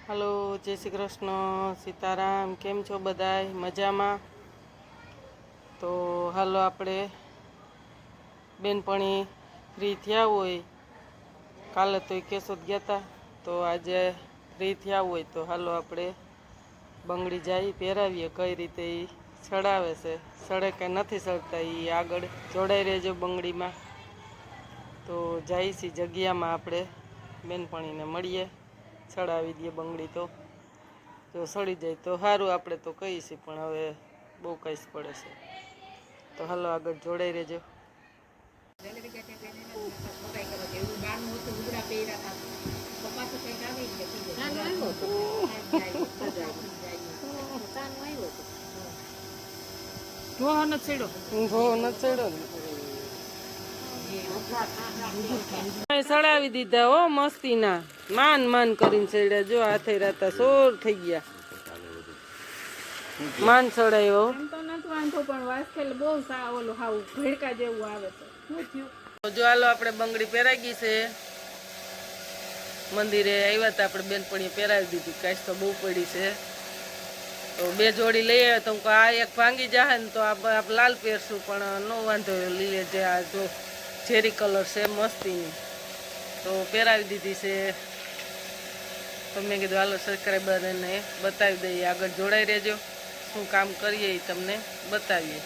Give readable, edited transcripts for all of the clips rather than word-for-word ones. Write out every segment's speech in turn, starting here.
Hello, જય શ્રી કૃષ્ણ, સીતારામ. કેમ છો બધાય? મજામાં? તો હાલો આપણે બેનપણી ફ્રી થયા હોય, કાલે તો કેશોદ ગયા હતા, તો આજે ફ્રી થયા હોય તો હાલો આપણે બંગડી જાય પહેરાવીએ કઈ રીતે એ સડાવે છે, સડે કે નથી સડતા એ આગળ જોડાઈ રહેજો બંગડીમાં. તો જઈશી જગ્યામાં આપણે બેનપણીને મળીએ, સડાવી દઈએ બંગડી. તો જો સડી જાય તો સારું, આપણે તો કહીશી, પણ હવે બહુ કઈશ પડે છે. તો હાલો આગળ જોડાઈ રહેજો. સડાવી દીધા હો, મસ્તીના માન કરીને સડ્યા. જો હાથે રાતા સોર થઈ ગયા. માન સડાયો તો નથી વાંધો, પણ વાસ્કેલ બહુ ઓલું હાવ ભેડકા જેવું આવે છે. જો હાલો આપણે બંગડી પહેરાઈ ગઈ છે, મંદિરે આવ્યા હતા આપણે બેનપણીએ પહેરાવી દીધી. કાશ તો બહુ પડી છે, તો બે જોડી લઈ આવ્યા. તો આ એક ભાંગી જાય ને તો આપણે લાલ પહેરશું, પણ નો વાંધો લીલે જે આ જો ઝેરી કલર છે મસ્તીની, તો પહેરાવી દીધી છે. તો મેં કીધું હાલો સબસ્ક્રાઈબરને બતાવી દઈએ, આગળ જોડાઈ રહેજો. શું કામ કરીએ એ તમને બતાવીએ.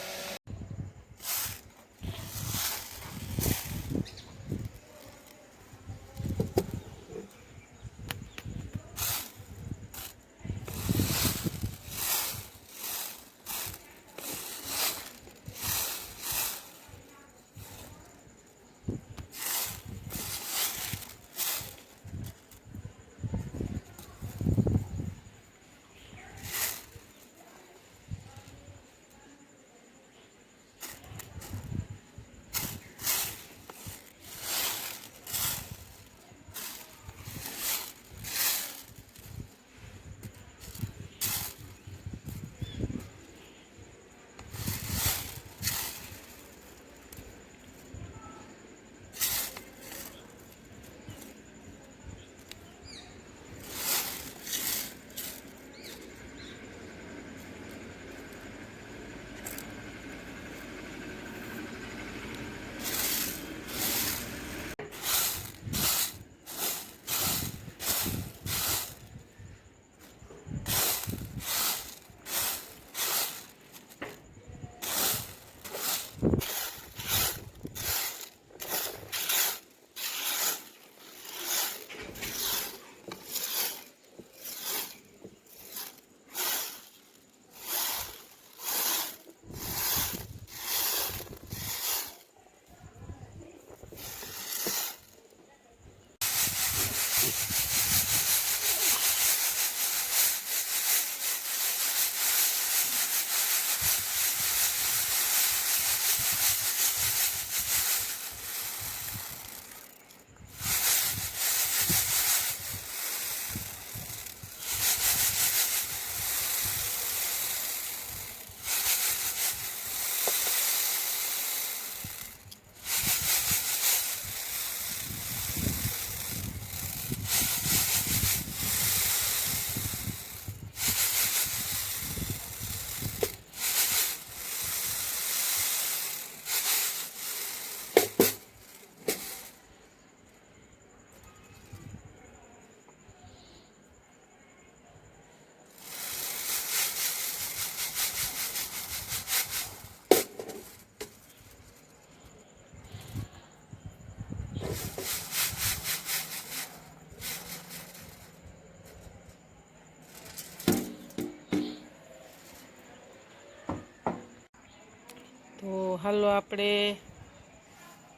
તો હાલો આપણે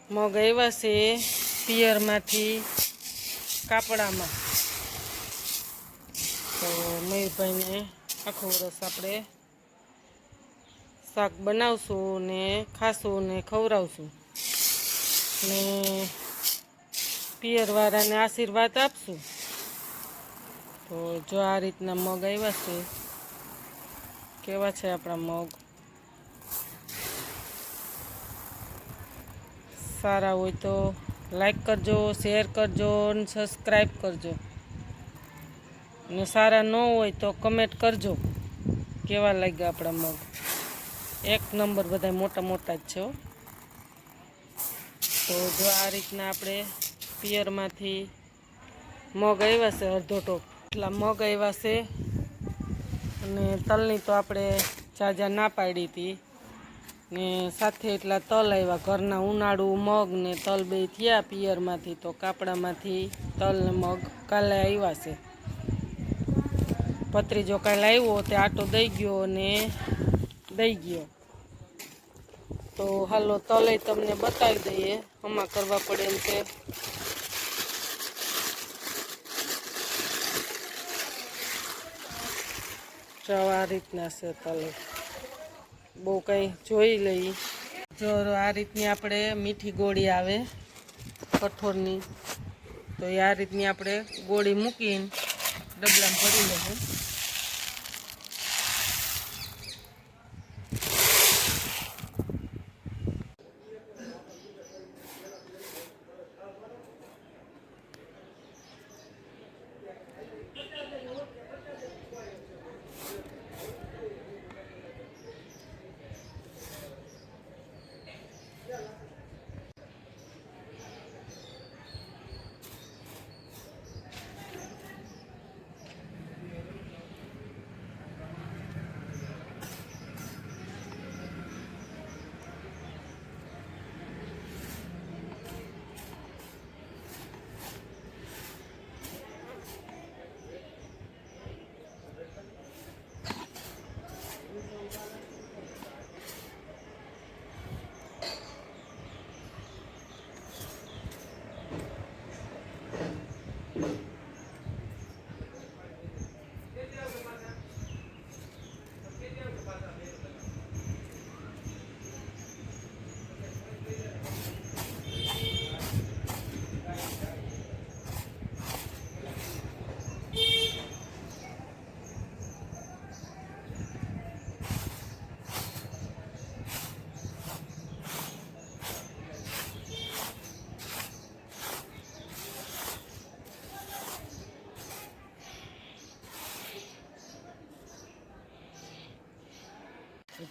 મગ આવ્યા છે પિયરમાંથી કાપડામાં. તો મયુરભાઈને આખો વરસ આપણે શાક બનાવશું ને ખાશું ને ખવડાવશું ને પિયરવાળાને આશીર્વાદ આપશું. તો જો આ રીતના મગ આવ્યા છે. કેવા છે આપણા મગ? સારા હોય તો લાઈક કરજો, શેર કરજો અને સબસ્ક્રાઈબ કરજો. ને સારા ન હોય તો કમેન્ટ કરજો કેવા લાગ્યા આપણા મગ. એક નંબર બધા મોટા મોટા જ છે હો. તો જો આ રીતના આપણે પિયરમાંથી મગ આવ્યા છે અડધો ટોપ એટલા મગ આવ્યા છે. અને તલની તો આપણે જાજા ના પાડી હતી ને સાથે એટલા તલ આવ્યા. ઘરના ઉનાળુ મગ ને તલ બે થયા પિયરમાંથી. તો કાપડામાંથી તલ ને મગ કાલે આવ્યા છે. ભત્રીજો કાલે આવ્યો તે આટો દઈ ગયો ને દઈ ગયો. તો હાલો તલે તમને બતાવી દઈએ હમા કરવા પડે એમ કે. જો આ રીતના છે તલે. બહુ કંઈ જોઈ લઈ. જો આ રીતની આપણે મીઠી ગોળી આવે કઠોળની. તો એ આ રીતની આપણે ગોળી મૂકીને ડબલામાં ભરી લઈએ.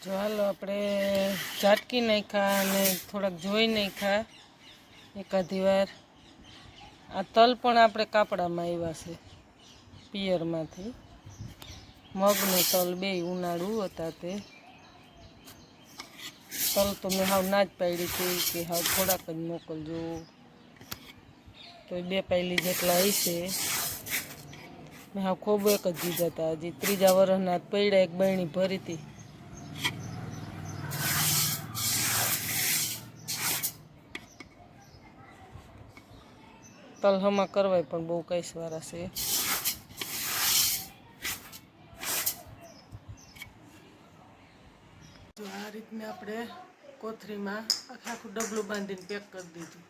જો હાલો આપણે ઝાટકી નાખ્યા અને થોડાક જોઈ નાખ્યા એકાદી વાર. આ તલ પણ આપણે કાપડામાં આવ્યા છે પિયરમાંથી. મગ ને તલ બે ઉનાળુ હતા તે. તલ તો મેં હાવ ના જ પાડી હતી કે હાવ થોડાક જ મોકલજો. તો 2 પાયલી જેટલા હશે. મેં હાવ ખૂબ એક જ દીધા હતા. હજી 3જા વરસના પડ્યા એક બરણી ભરી હતી. તલ હમા કરવાય પણ બહુ કઈસવાળા છે. તો આ રીતને આપણે કોથળીમાં આખું ડબલું બાંધીને પેક કરી દીધું.